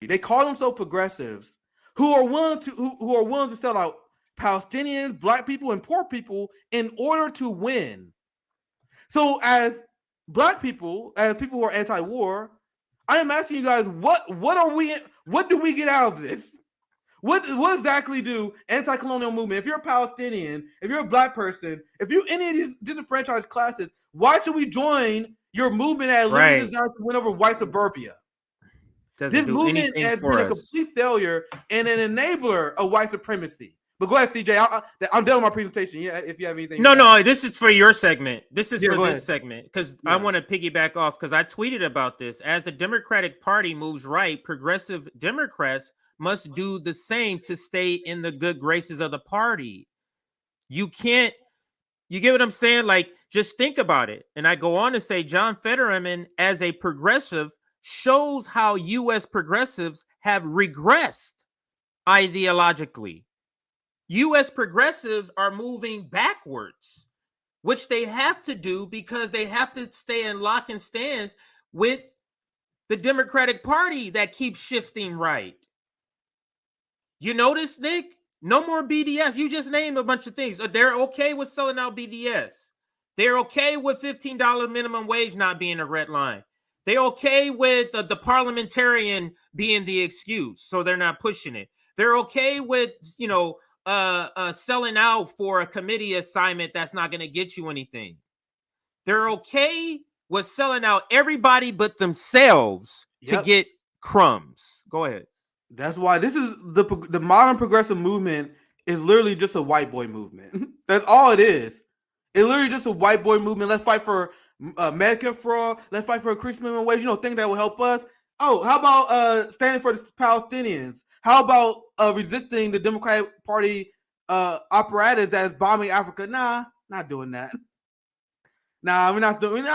They call themselves progressives who are willing to sell out Palestinians, black people, and poor people in order to win. So as black people, as people who are anti-war, I am asking you guys, what do we get out of this? What exactly do anti-colonial movement? If you're a Palestinian, if you're a black person, if you're any of these disenfranchised classes, why should we join your movement that literally designed to win over white suburbia? This movement has been a complete failure and an enabler of white supremacy. But go ahead, CJ. I'm done with my presentation. Yeah, if you have anything. No, this is for your segment. This is for this segment because I want to piggyback off because I tweeted about this. As the Democratic Party moves right, progressive Democrats must do the same to stay in the good graces of the party. You get what I'm saying? Like, just think about it. And I go on to say John Fetterman, as a progressive, shows how U.S. progressives have regressed ideologically. U.S. progressives are moving backwards, which they have to do because they have to stay in lock and stands with the Democratic Party that keeps shifting right. You notice, Nick? No more BDS. You just named a bunch of things. They're okay with selling out BDS. They're okay with $15 minimum wage not being a red line. They're okay with the parliamentarian being the excuse, so they're not pushing it. They're okay with, selling out for a committee assignment that's not going to get you anything. They're okay with selling out everybody but themselves to get crumbs. Go ahead. That's why this is the modern progressive movement is literally just a white boy movement. That's all it is. It's literally just a white boy movement. Let's fight for Medicare for all. Let's fight for a Christian minimum wage. Thing that will help us. Oh, how about standing for the Palestinians? How about resisting the Democratic Party apparatus that is bombing Africa? Nah, not doing that. Nah, we're not doing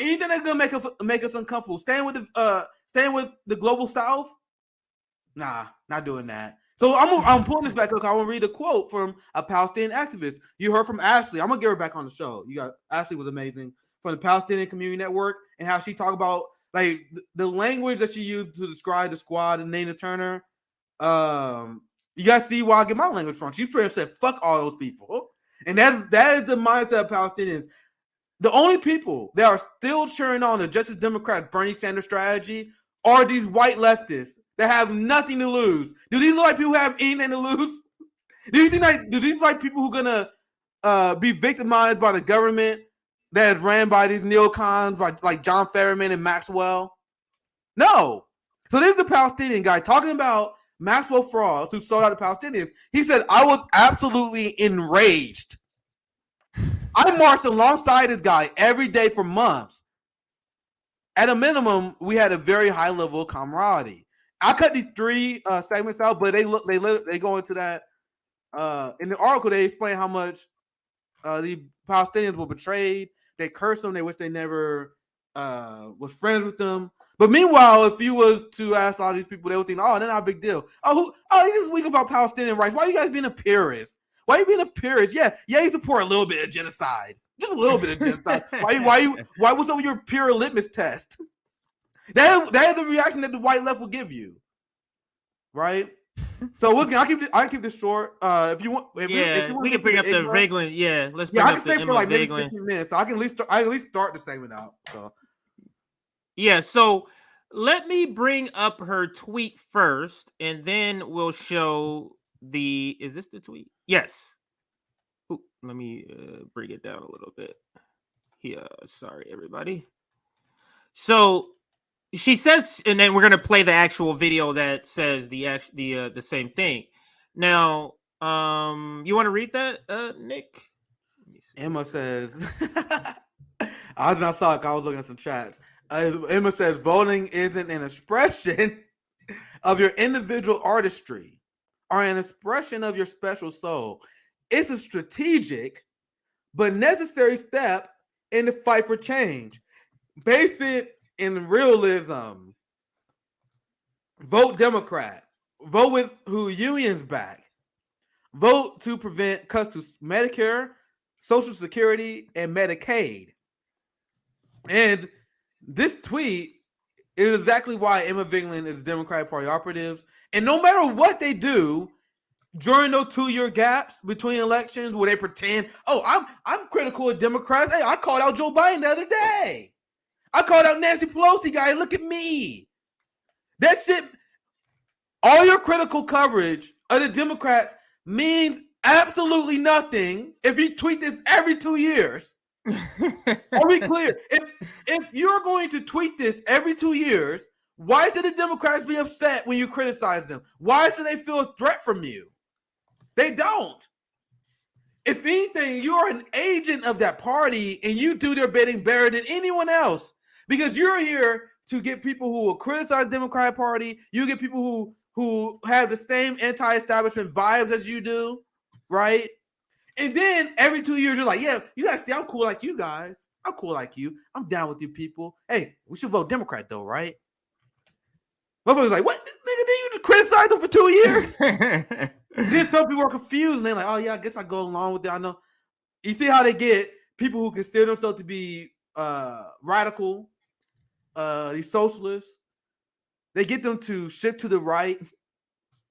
anything that's gonna make us uncomfortable. Staying with the global South. Nah, not doing that. So I'm pulling this back up. I want to read a quote from a Palestinian activist. You heard from Ashley. I'm gonna get her back on the show. Ashley was amazing from the Palestinian Community Network and how she talked about like the language that she used to describe the squad and Nina Turner. You guys see where I get my language from. She pretty much said, "Fuck all those people," and that is the mindset of Palestinians. The only people that are still cheering on the Justice Democrat Bernie Sanders strategy are these white leftists that have nothing to lose. Do these look like people who have anything to lose? Do these like people who are gonna be victimized by the government that is ran by these neocons like John Fetterman and Maxwell? No. So this is the Palestinian guy talking about Maxwell frauds who sold out the Palestinians. He said, "I was absolutely enraged. I marched alongside this guy every day for months. At a minimum, we had a very high level of camaraderie." I cut these 3 segments out, but they go into that in the article. They explain how much the Palestinians were betrayed. They cursed them. They wish they never was friends with them. But meanwhile, if you was to ask all these people, they would think, "Oh, they're not a big deal. Oh, you just weak about Palestinian rights. Why are you guys being a purist? Why are you being a purist? Yeah, you support a little bit of genocide, just a little bit of genocide. Why was over your pure litmus test?" That is the reaction that the white left will give you, right? So I keep this short. If you want, we can bring up the Vigeland. Yeah, let's bring up the Vigeland. For like maybe 15 minutes, so I can at least start the segment out. So so let me bring up her tweet first, and then we'll show the. Is this the tweet? Yes. Ooh, let me bring it down a little bit. Yeah, sorry everybody. So she says, and then we're gonna play the actual video that says the same thing. Now, you want to read that, Nick? Emma says, I was looking at some chats. Emma says, "Voting isn't an expression of your individual artistry or an expression of your special soul. It's a strategic but necessary step in the fight for change. Base it in realism. Vote Democrat. Vote with who unions back. Vote to prevent cuts to Medicare, Social Security, and Medicaid." And this tweet It is exactly why Emma Vigeland is Democratic Party operatives. And no matter what they do during those 2-year gaps between elections where they pretend, oh, I'm critical of Democrats. Hey, I called out Joe Biden the other day. I called out Nancy Pelosi, guy. Look at me. That shit, all your critical coverage of the Democrats means absolutely nothing if you tweet this every 2 years. Are we clear? If you're going to tweet this every 2 years, why should the Democrats be upset when you criticize them? Why should they feel a threat from you? They don't. If anything, you're an agent of that party and you do their bidding better than anyone else because you're here to get people who will criticize the Democratic Party. You get people who have the same anti-establishment vibes as you do, right? And then every 2 years, you're like, yeah, you guys see, I'm cool like you guys. I'm cool like you. I'm down with you people. Hey, we should vote Democrat though, right? Motherfuckers like, what? Nigga, did you just criticize them for 2 years? Then some people are confused and they're like, oh yeah, I guess I go along with it. I know. You see how they get people who consider themselves to be radical, these socialists. They get them to shift to the right.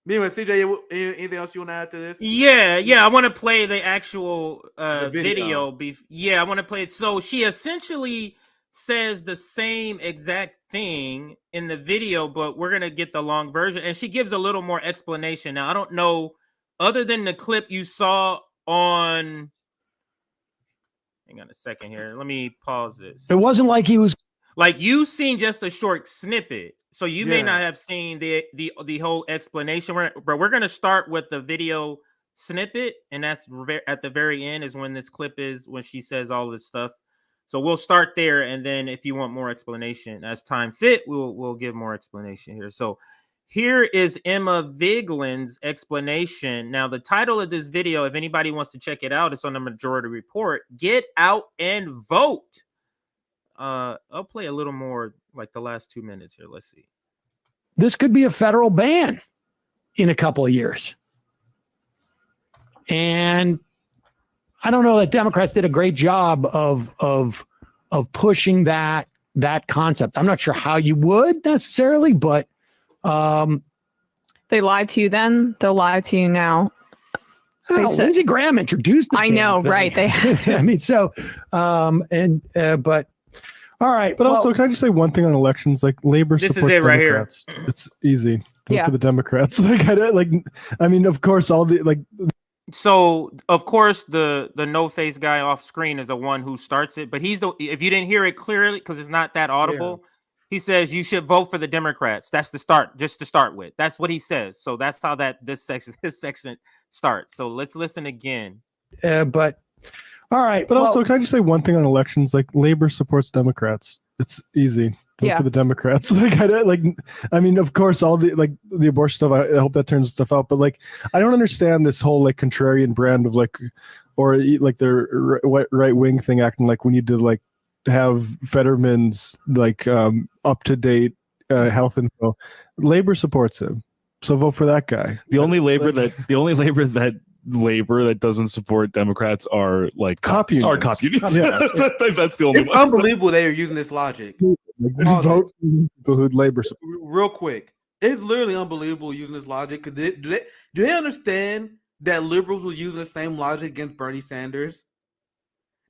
Anyway, CJ, anything else you want to add to this? Yeah. I want to play the actual video. I want to play it. So she essentially says the same exact thing in the video, but we're going to get the long version. And she gives a little more explanation. Now, I don't know, other than the clip you saw on... Hang on a second here. Let me pause this. It wasn't like he was... Like, you've seen just a short snippet. So you may not have seen the whole explanation, but we're going to start with the video snippet, and that's at the very end is when this clip is, when she says all this stuff. So we'll start there, and then if you want more explanation as time fit, we'll give more explanation here. So here is Emma Vigeland's explanation. Now, the title of this video, if anybody wants to check it out, it's on the Majority Report. Get out and vote. I'll play a little more, like the last 2 minutes here. Let's see. This could be a federal ban in a couple of years. And I don't know that Democrats did a great job of pushing that concept. I'm not sure how you would necessarily, but they lied to you then, they'll lie to you now. Lindsey Graham introduced the I know, thing. right? They I mean, so but all right. But also, can I just say one thing on elections? Like, labor This supports is it right Democrats. here. It's easy. Vote Yeah. for the Democrats. I mean, of course, all the like. So, of course, the no-face guy off screen is the one who starts it, but he's the, if you didn't hear it clearly, because it's not that audible, he says you should vote for the Democrats. That's the start, just to start with. That's what he says. So that's how this section starts. So let's listen again. But all right. But also, can I just say one thing on elections? Like, labor supports Democrats. It's easy. Vote for the Democrats. I mean, of course, all the like the abortion stuff. I hope that turns stuff out. But like, I don't understand this whole like contrarian brand of like, or like their right wing thing acting like we need to like have Fetterman's like up to date health info. Labor supports him, so vote for that guy. The only labor that doesn't support Democrats are like cop unions. Yeah. That's the only It's one. unbelievable they are using this logic. Like, vote for people who labor support. Real quick, it's literally unbelievable using this logic. Do they understand that liberals were using the same logic against Bernie Sanders?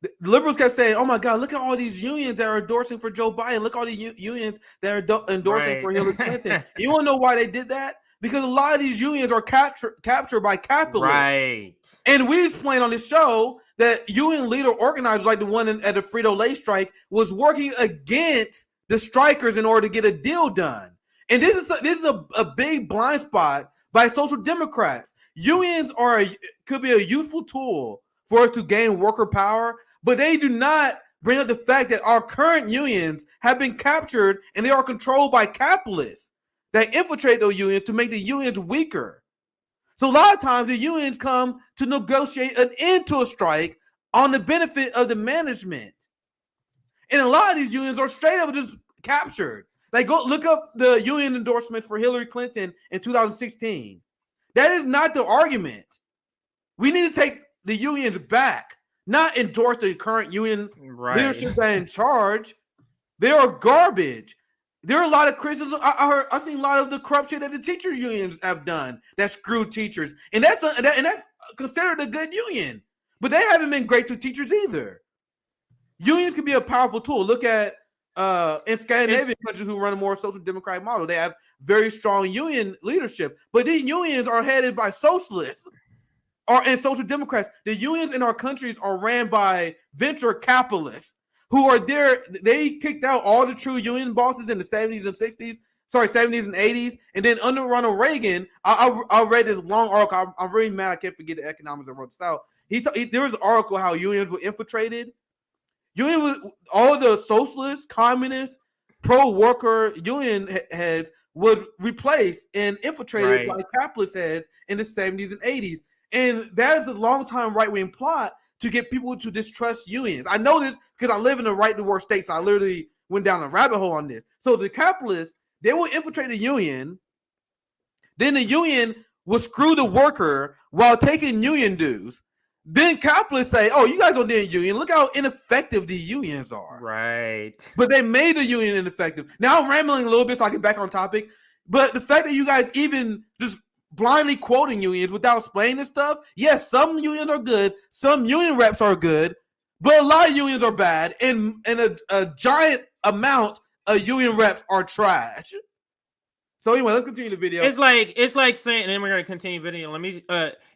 The liberals kept saying, "Oh my God, look at all these unions that are endorsing for Joe Biden. Look at all these unions that are endorsing for Hillary Clinton." You want to know why they did that? Because a lot of these unions are captured by capitalists. Right. And we explained on this show that union leader organizers, like the one at the Frito-Lay strike, was working against the strikers in order to get a deal done. And this is a big blind spot by social democrats. Unions could be a useful tool for us to gain worker power, but they do not bring up the fact that our current unions have been captured and they are controlled by capitalists that infiltrate those unions to make the unions weaker. So a lot of times the unions come to negotiate an end to a strike on the benefit of the management. And a lot of these unions are straight up just captured. Like, go look up the union endorsement for Hillary Clinton in 2016. That is not the argument. We need to take the unions back, not endorse the current union leadership that are in charge. They are garbage. there are a lot of criticism. I've seen a lot of the corruption that the teacher unions have done that screwed teachers, and that's considered a good union. But they haven't been great to teachers either. Unions can be a powerful tool. Look at in Scandinavian countries who run a more social democratic model. They have very strong union leadership, but these unions are headed by socialists and social democrats. The unions in our countries are ran by venture capitalists who are there. They kicked out all the true union bosses in the 70s and 60s. Sorry, 70s and 80s. And then under Ronald Reagan, I read this long article. I'm really mad I can't forget the economics that wrote this out. There was an article how unions were infiltrated. All the socialist, communist, pro-worker union heads was replaced and infiltrated by capitalist heads in the 70s and 80s. And that is a long-time right-wing plot to get people to distrust unions. I know this because I live in a right-to-work state, so I literally went down a rabbit hole on this. So the capitalists, they will infiltrate the union. Then the union will screw the worker while taking union dues. Then capitalists say, "Oh, you guys don't need a union. Look how ineffective the unions are." Right. But they made the union ineffective. Now I'm rambling a little bit so I can get back on topic. But the fact that you guys even just blindly quoting unions without explaining this stuff, yes, some unions are good, some union reps are good, but a lot of unions are bad, and a giant amount of union reps are trash. So anyway, let's continue the video. It's like saying, and then we're gonna continue video. Let me.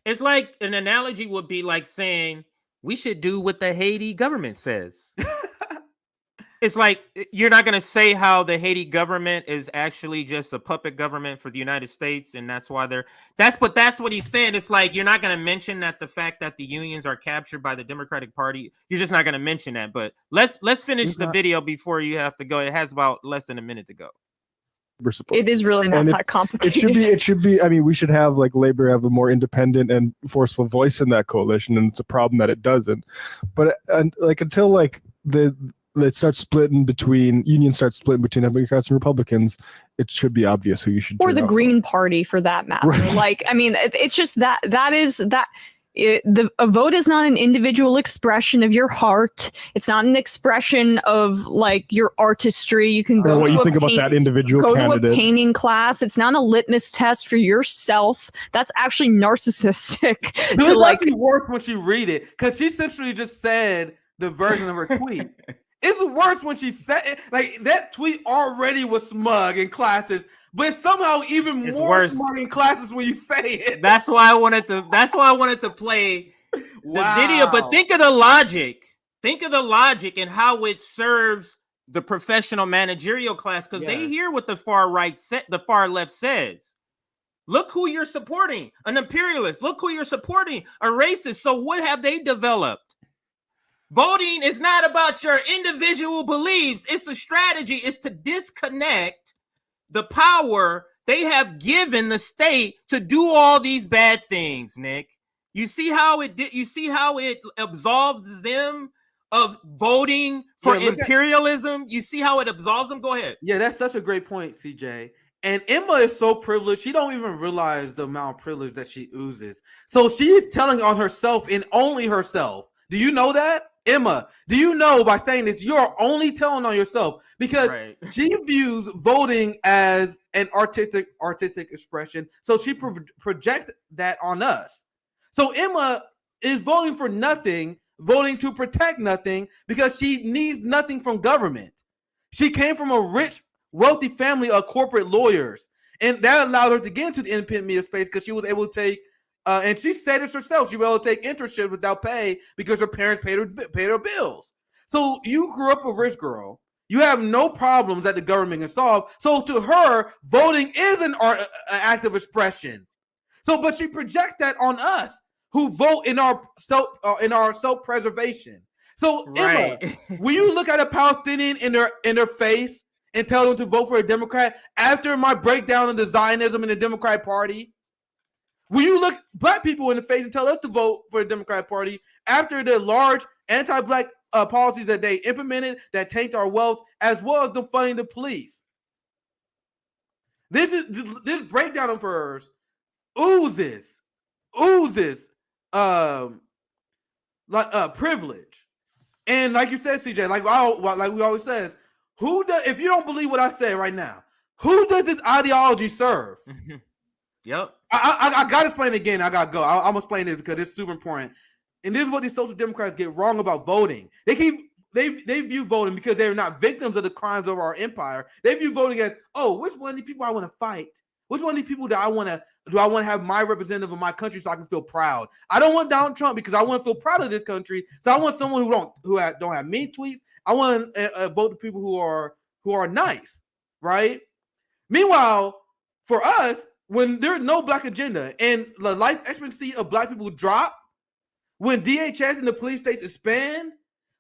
It's like an analogy would be like saying we should do what the Haiti government says. It's like you're not gonna say how the Haiti government is actually just a puppet government for the United States, and that's why that's what he's saying. It's like you're not gonna mention that the fact that the unions are captured by the Democratic Party. You're just not gonna mention that. But let's finish the video before you have to go. It has about less than a minute to go. It is really not that complicated. It should be. I mean, we should have like labor have a more independent and forceful voice in that coalition, and it's a problem that it doesn't. But until like unions start splitting between Democrats and Republicans, it should be obvious who you should. Or the Green Party, for that matter. Right. Like, I mean, it's just that a vote is not an individual expression of your heart. It's not an expression of like your artistry. You can go what you think about that individual candidate. To a painting class. It's not a litmus test for yourself. That's actually narcissistic. It's actually worse when you read it, because she essentially just said the version of her tweet. It's worse when she said it. Like, that tweet already was smug in classes, but it's somehow even more smug in classes when you say it. That's why I wanted to play the video. But think of the logic. Think of the logic and how it serves the professional managerial class, because they hear what the far left says. Look who you're supporting, an imperialist. Look who you're supporting, a racist. So what have they developed? Voting is not about your individual beliefs. It's a strategy. It's to disconnect the power they have given the state to do all these bad things, Nick. You see how it absolves them of voting for imperialism? You see how it absolves them? Go ahead. Yeah, that's such a great point, CJ. And Emma is so privileged. She don't even realize the amount of privilege that she oozes. So she's telling on herself and only herself. Do you know that? Emma, do you know by saying this, you're only telling on yourself, because she views voting as an artistic expression. So she projects that on us. So Emma is voting for nothing, voting to protect nothing, because she needs nothing from government. She came from a rich, wealthy family of corporate lawyers, and that allowed her to get into the independent media space because she was able to take and she said it herself. She was able to take internships without pay because her parents paid her bills. So you grew up a rich girl. You have no problems that the government can solve. So to her, voting is an act of expression. So, but she projects that on us who vote in our self-preservation. So Emma, will you look at a Palestinian in their face and tell them to vote for a Democrat after my breakdown of the Zionism in the Democratic Party? Will you look black people in the face and tell us to vote for the Democratic Party after the large anti-black policies that they implemented that tanked our wealth, as well as them funding the police? This breakdown of hers oozes privilege. And like you said, CJ, like we always says, Who does? If you don't believe what I say right now, who does this ideology serve? Yep. I gotta explain it again. I gotta go. I'm gonna explain it because it's super important. And this is what these social democrats get wrong about voting. They view voting because they're not victims of the crimes of our empire. They view voting as, oh, which one of these people I want to fight? Which one of these people do I want to have my representative of my country so I can feel proud? I don't want Donald Trump because I want to feel proud of this country. So I want someone who don't have mean tweets. I want to vote the people who are nice, right? Meanwhile, for us, when there's no black agenda and the life expectancy of black people drop, when DHS and the police states expand,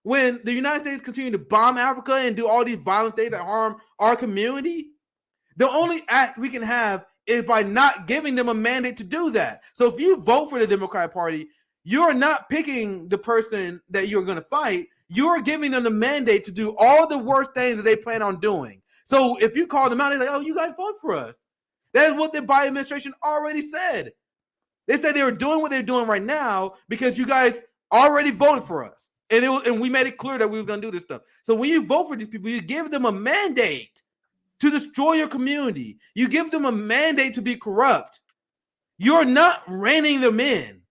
when the United States continue to bomb Africa and do all these violent things that harm our community, the only act we can have is by not giving them a mandate to do that. So if you vote for the Democratic Party, you're not picking the person that you're going to fight. You're giving them the mandate to do all the worst things that they plan on doing. So if you call them out, they're like, oh, you guys vote for us. That is what the Biden administration already said. They said they were doing what they're doing right now because you guys already voted for us. And we made it clear that we was going to do this stuff. So when you vote for these people, you give them a mandate to destroy your community. You give them a mandate to be corrupt. You're not reining them in.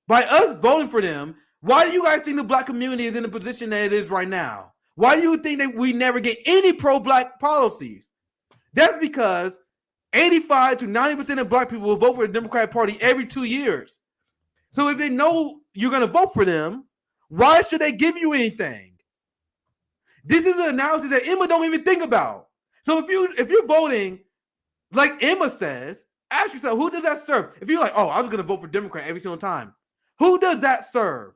By us voting for them, why do you guys think the black community is in the position that it is right now? Why do you think that we never get any pro-black policies? That's because 85 to 90% of black people will vote for the Democratic Party every 2 years. So if they know you're going to vote for them, why should they give you anything? This is an analysis that Emma don't even think about. So if you're voting, like Emma says, ask yourself, who does that serve? If you're like, oh, I'm just going to vote for Democrat every single time, who does that serve?